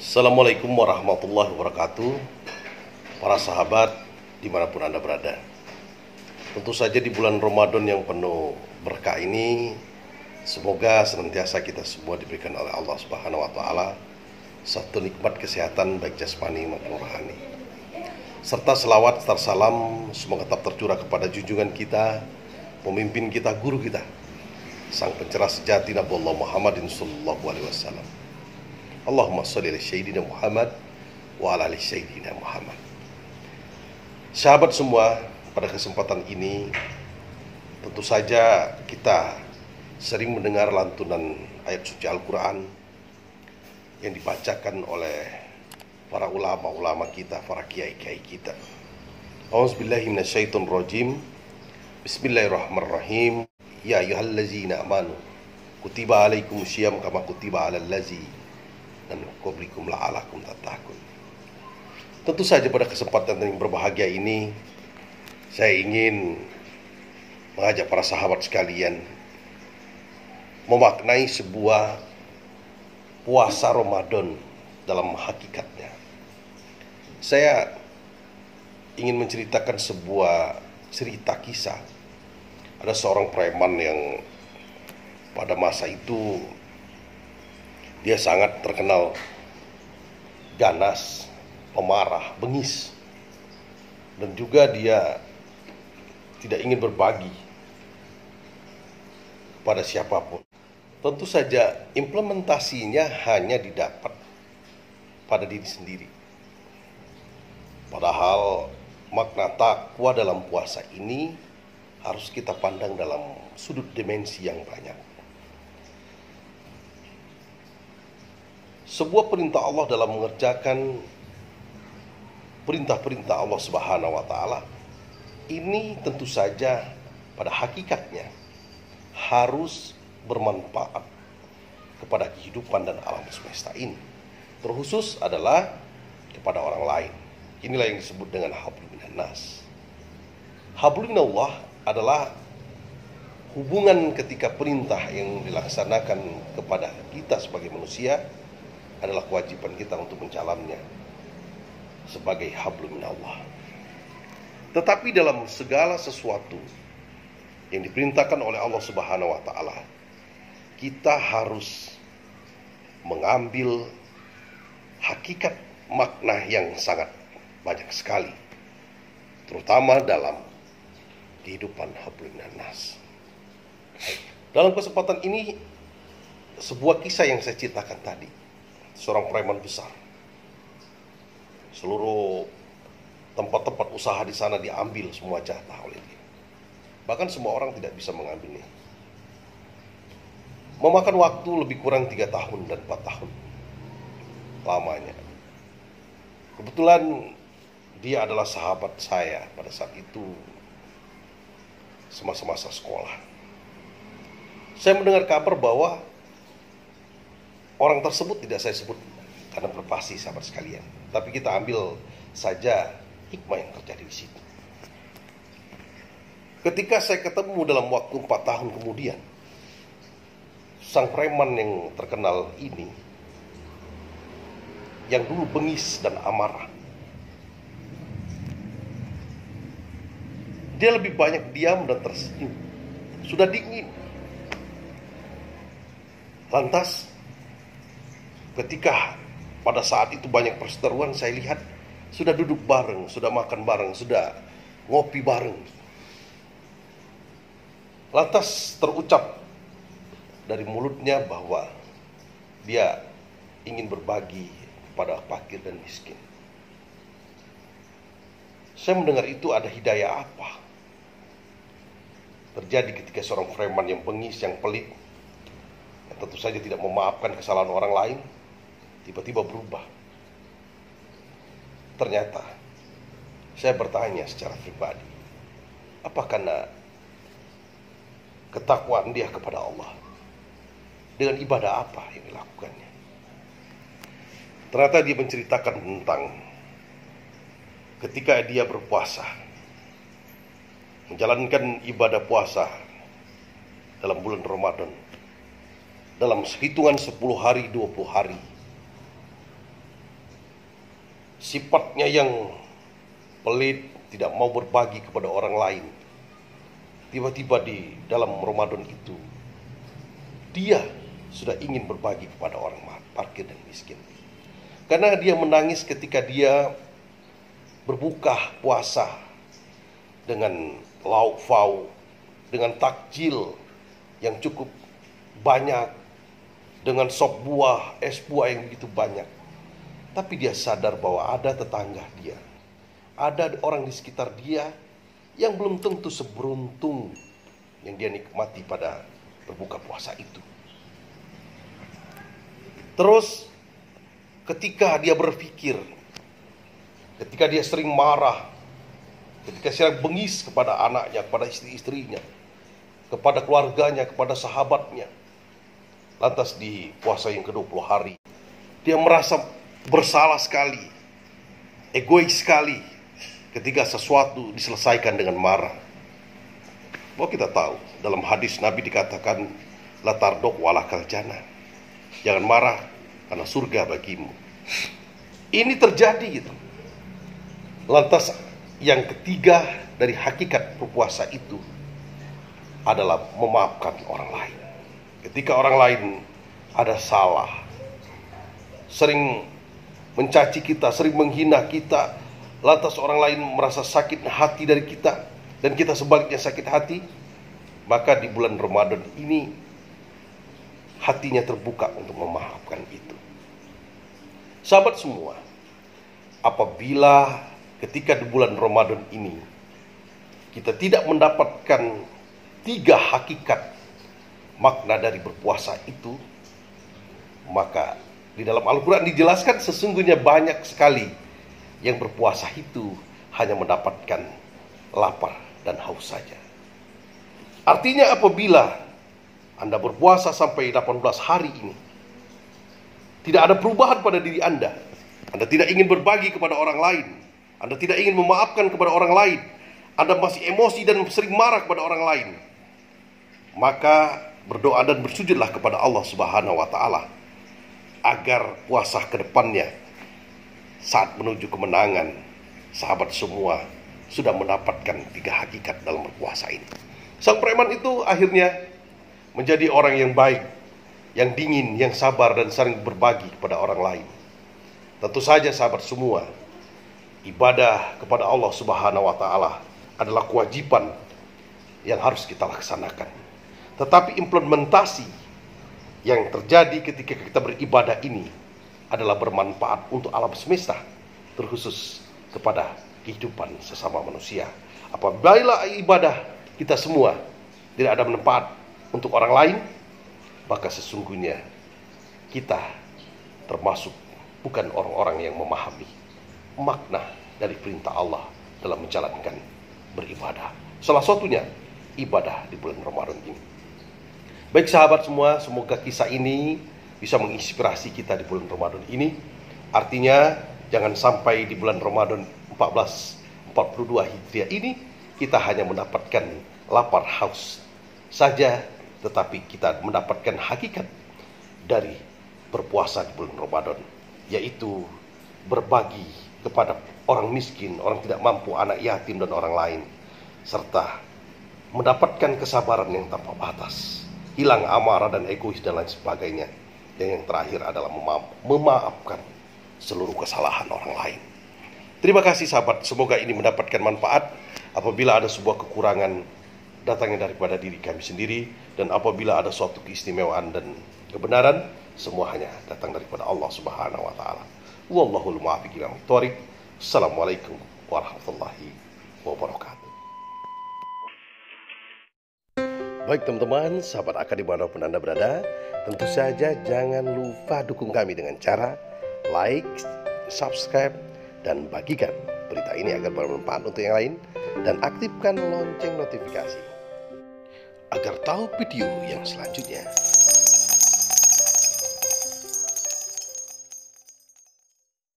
Assalamualaikum warahmatullahi wabarakatuh. Para sahabat dimanapun Anda berada, tentu saja di bulan Ramadan yang penuh berkah ini, semoga senantiasa kita semua diberikan oleh Allah Subhanahu wa Ta'ala satu nikmat kesehatan baik jasmani maupun rohani, serta selawat serta salam semoga tetap tercurah kepada junjungan kita, pemimpin kita, guru kita, sang pencerah sejati Nabi Allah Muhammadin sallallahu alaihi wasallam. Allahumma sholli ala sayyidina Muhammad wa ala ali sayyidina Muhammad. Sahabat semua, pada kesempatan ini tentu saja kita sering mendengar lantunan ayat suci Al-Quran yang dibacakan oleh para ulama-ulama kita, para kiai-kiai kita. A'udzubillahi minasyaitonir rajim. Bismillahirrahmanirrahim. Ya ayyuhallazina amanu kutiba alaikumusiyam kama kutiba alal ladzina dan qablikum la'alakum tattaqun. Tentu saja pada kesempatan yang berbahagia ini saya ingin mengajak para sahabat sekalian memaknai sebuah puasa Ramadan dalam hakikatnya. Saya ingin menceritakan sebuah cerita kisah. Ada seorang preman yang pada masa itu dia sangat terkenal ganas, pemarah, bengis, dan juga dia tidak ingin berbagi pada siapapun. Tentu saja implementasinya hanya didapat pada diri sendiri. Padahal makna takwa dalam puasa ini harus kita pandang dalam sudut dimensi yang banyak. Sebuah perintah Allah dalam mengerjakan perintah-perintah Allah Subhanahu wa Ta'ala ini tentu saja pada hakikatnya harus bermanfaat kepada kehidupan dan alam semesta ini. Terkhusus adalah kepada orang lain. Inilah yang disebut dengan hablum minan nas. Hablum minallah adalah hubungan ketika perintah yang dilaksanakan kepada kita sebagai manusia adalah kewajiban kita untuk menjalannya sebagai hablum minallah. Tetapi dalam segala sesuatu yang diperintahkan oleh Allah Subhanahu wa Ta'ala, kita harus mengambil hakikat makna yang sangat banyak sekali, terutama dalam kehidupan hablum minan nas. Dalam kesempatan ini, sebuah kisah yang saya ceritakan tadi, seorang preman besar. Seluruh tempat-tempat usaha di sana diambil semua jatah oleh dia. Bahkan semua orang tidak bisa mengambilnya. Memakan waktu lebih kurang 3 tahun dan 4 tahun lamanya. Kebetulan dia adalah sahabat saya pada saat itu, semasa-masa sekolah. Saya mendengar kabar bahwa orang tersebut tidak saya sebut karena berpasti sahabat sekalian, tapi kita ambil saja hikmah yang terjadi di situ. Ketika saya ketemu dalam waktu 4 tahun kemudian, sang preman yang terkenal ini, yang dulu bengis dan amarah, dia lebih banyak diam dan tersenyum. Sudah dingin. Lantas ketika pada saat itu banyak perseteruan, saya lihat sudah duduk bareng, sudah makan bareng, sudah ngopi bareng. Lantas terucap dari mulutnya bahwa dia ingin berbagi kepada fakir dan miskin. Saya mendengar itu, ada hidayah apa terjadi ketika seorang preman yang bengis, yang pelit, yang tentu saja tidak memaafkan kesalahan orang lain, tiba-tiba berubah. Ternyata saya bertanya secara pribadi, apa karena ketakwaan dia kepada Allah? Dengan ibadah apa yang dilakukannya? Ternyata dia menceritakan tentang ketika dia berpuasa, menjalankan ibadah puasa dalam bulan Ramadan, dalam hitungan 10 hari, 20 hari, sifatnya yang pelit, tidak mau berbagi kepada orang lain. Tiba-tiba di dalam Ramadan itu, dia sudah ingin berbagi kepada orang fakir dan miskin. Karena dia menangis ketika dia berbuka puasa dengan lauk pauk, dengan takjil yang cukup banyak, dengan sop buah, es buah yang begitu banyak. Tapi dia sadar bahwa ada tetangga dia, ada orang di sekitar dia yang belum tentu seberuntung yang dia nikmati pada berbuka puasa itu. Terus ketika dia berpikir, ketika dia sering marah, ketika sering bengis kepada anaknya, kepada istri-istrinya, kepada keluarganya, kepada sahabatnya, lantas di puasa yang ke-20 hari, dia merasa bersalah sekali, egois sekali ketika sesuatu diselesaikan dengan marah. Bahwa kita tahu dalam hadis Nabi dikatakan la tardok walakal jannah, jangan marah karena surga bagimu. Ini terjadi gitu. Lantas yang ketiga dari hakikat berpuasa itu adalah memaafkan orang lain. Ketika orang lain ada salah, sering mencaci kita, sering menghina kita, lantas orang lain merasa sakit hati dari kita, dan kita sebaliknya sakit hati, maka di bulan Ramadan ini hatinya terbuka untuk memaafkan itu. Sahabat semua, apabila ketika di bulan Ramadan ini kita tidak mendapatkan 3 hakikat makna dari berpuasa itu, maka di dalam Al-Quran dijelaskan sesungguhnya banyak sekali yang berpuasa itu hanya mendapatkan lapar dan haus saja. Artinya apabila Anda berpuasa sampai 18 hari ini, tidak ada perubahan pada diri Anda tidak ingin berbagi kepada orang lain, Anda tidak ingin memaafkan kepada orang lain, Anda masih emosi dan sering marah kepada orang lain, maka berdoa dan bersujudlah kepada Allah Subhanahu wa Ta'ala agar puasa ke depannya saat menuju kemenangan, sahabat semua sudah mendapatkan 3 hakikat dalam berpuasa ini. Sang preman itu akhirnya menjadi orang yang baik, yang dingin, yang sabar dan sering berbagi kepada orang lain. Tentu saja sahabat semua, ibadah kepada Allah Subhanahu wa Ta'ala adalah kewajiban yang harus kita laksanakan. Tetapi implementasi yang terjadi ketika kita beribadah ini adalah bermanfaat untuk alam semesta, terkhusus kepada kehidupan sesama manusia. Apabila ibadah kita semua tidak ada manfaat untuk orang lain, maka sesungguhnya kita termasuk bukan orang-orang yang memahami makna dari perintah Allah dalam menjalankan beribadah. Salah satunya ibadah di bulan Ramadan ini. Baik sahabat semua, semoga kisah ini bisa menginspirasi kita di bulan Ramadan ini. Artinya jangan sampai di bulan Ramadan 1442 Hijriah ini kita hanya mendapatkan lapar haus saja, tetapi kita mendapatkan hakikat dari berpuasa di bulan Ramadan, yaitu berbagi kepada orang miskin, orang tidak mampu, anak yatim dan orang lain, serta mendapatkan kesabaran yang tanpa batas, hilang amarah dan egois dan lain sebagainya. Dan yang terakhir adalah memaafkan seluruh kesalahan orang lain. Terima kasih sahabat, semoga ini mendapatkan manfaat. Apabila ada sebuah kekurangan, datangnya daripada diri kami sendiri, dan apabila ada suatu keistimewaan dan kebenaran, semua hanya datang daripada Allah Subhanahu wa Ta'ala. Wallahul muwaffiq ila thoriq. Assalamualaikum warahmatullahi wabarakatuh. Baik teman-teman, sahabat akad dimanapun Anda berada, tentu saja jangan lupa dukung kami dengan cara like, subscribe, dan bagikan berita ini agar bermanfaat untuk yang lain, dan aktifkan lonceng notifikasi agar tahu video yang selanjutnya.